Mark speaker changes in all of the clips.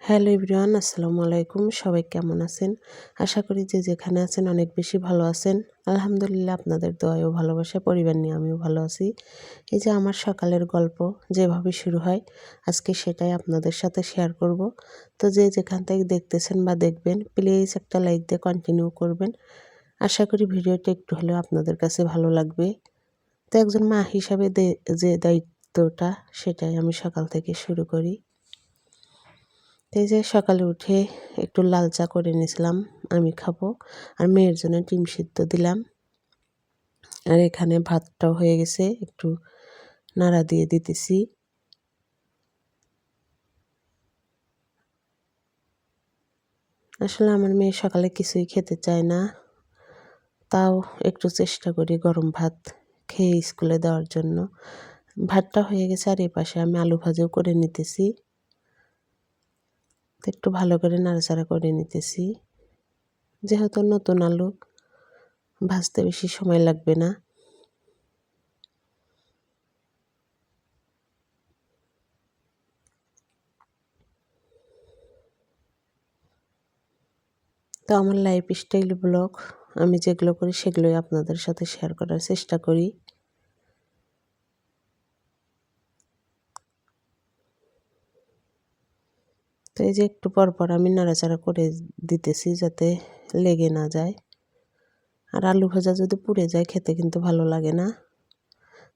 Speaker 1: Hello everyone, আসসালামু আলাইকুম। সবাই কেমন আছেন? আশা করি যে যেখানে আছেন অনেক বেশি ভালো আছেন। আলহামদুলিল্লাহ, আপনাদের দোয়ায় ও ভালোবাসায় পরিবার নিয়ে আমিও ভালো আছি। এই যে আমার সকালের গল্প যেভাবে শুরু হয়, আজকে সেটাই আপনাদের সাথে শেয়ার করব। তো যে যেখান থেকে দেখতেছেন বা দেখবেন, প্লিজ একটা লাইক দিয়ে কন্টিনিউ করবেন। আশা করি ভিডিওটা একটু হলেও আপনাদের কাছে ভালো লাগবে। তো একজন মা হিসাবে যে দায়িত্বটা, সেটাই আমি সকাল থেকে শুরু করি। এই যে সকালে উঠে একটু লাল চা করে নিয়েছিলাম, আমি খাবো। আর মেয়ের জন্য ডিম সিদ্ধ দিলাম। আর এখানে ভাতটাও হয়ে গেছে, একটু নাড়া দিয়ে দিতেছি। আসলে আমার মেয়ে সকালে কিছুই খেতে চায় না, তাও একটু চেষ্টা করি গরম ভাত খেয়ে স্কুলে দেওয়ার জন্য। ভাতটা হয়ে গেছে, আর এই পাশে আমি আলু ভাজাও করে নিতেছি। একটু ভালো করে নাড়াচাড়া করে নিতেছি, যেহেতু নতুন আলু ভাজতে বেশি সময় লাগবে না। তো আমার লাইফস্টাইল ব্লগ আমি যেগুলো করি সেগুলোই আপনাদের সাথে শেয়ার করার চেষ্টা করি। তো এই যে একটু পর পর আমি নাড়াচাড়া করে দিতেছি যাতে লেগে না যায়। আর আলু ভাজা যদি পুড়ে যায় খেতে কিন্তু ভালো লাগে না।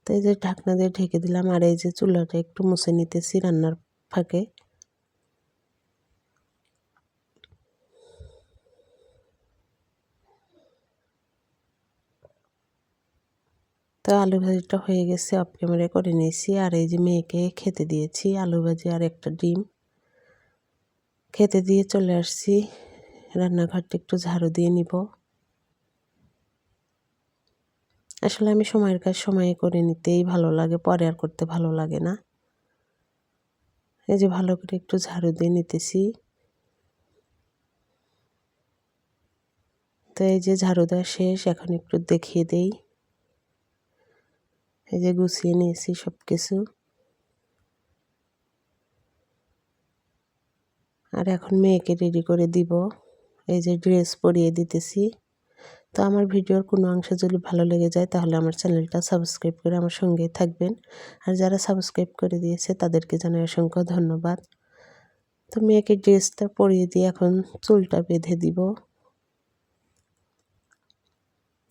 Speaker 1: তো এই যে ঢাকনা দিয়ে ঢেকে দিলাম, আর এই যে চুলাটা একটু মুছে নিতেছি রান্নার ফাঁকে। তো আলু ভাজিটা হয়ে গেছে, অফ ক্যামেরায় করে নিয়েছি। আর এই যে মেয়েকে খেতে দিয়েছি আলু ভাজি আর একটা ডিম। খেতে দিয়ে চলে আসছি, রান্নাঘরটা একটু ঝাড়ু দিয়ে নিব। আসলে আমি সময়ের কাজ সময়ে করে নিতেই ভালো লাগে, পরে আর করতে ভালো লাগে না। এই যে ভালো করে একটু ঝাড়ু দিয়ে নিতেছি। তো এই যে ঝাড়ু দেওয়া শেষ, এখন একটু দেখিয়ে দেই। এই যে গুছিয়ে নিয়েছি সব কিছু। আর এখন মেয়েকে রেডি করে দিব। এই যে ড্রেস পরিয়ে দিতেছি। তো আমার ভিডিওর কোনো অংশ যদি ভালো লেগে যায় তাহলে আমার চ্যানেলটা সাবস্ক্রাইব করে আমার সঙ্গেই থাকবেন। আর যারা সাবস্ক্রাইব করে দিয়েছে তাদেরকে জানাই অসংখ্য ধন্যবাদ। তো মেয়েকে ড্রেসটা পরিয়ে দিয়ে এখন চুলটা বেঁধে দিব।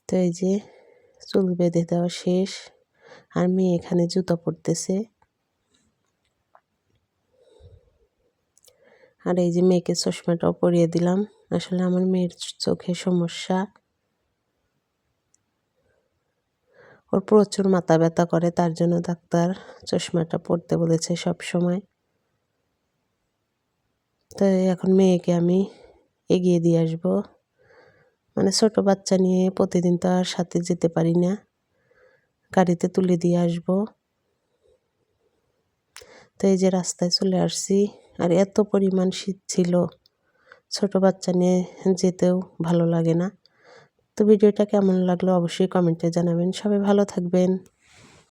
Speaker 1: তো এই যে চুল বেঁধে দেওয়া শেষ, আর মেয়ে এখানে জুতো পরতেছে। আর এই যে মেয়েকে চশমাটাও পরিয়ে দিলাম। আসলে আমার মেয়ের চোখে সমস্যা, ওর প্রচুর মাথা ব্যথা করে, তার জন্য ডাক্তার চশমাটা পরতে বলেছে সব সময়। তো এখন মেয়েকে আমি এগিয়ে দিয়ে আসবো। মানে ছোট বাচ্চা নিয়ে প্রতিদিন তো আর সাথে যেতে পারি না, গাড়িতে তুলে দিয়ে আসবো। তো এই যে রাস্তায় চলে আসছি, আর এত পরিমাণ শীত ছিল, ছোট বাচ্চা নিয়ে যেতেও ভালো লাগে না। তো ভিডিওটা কেমন লাগলো অবশ্যই কমেন্টে জানাবেন। সবাই ভালো থাকবেন।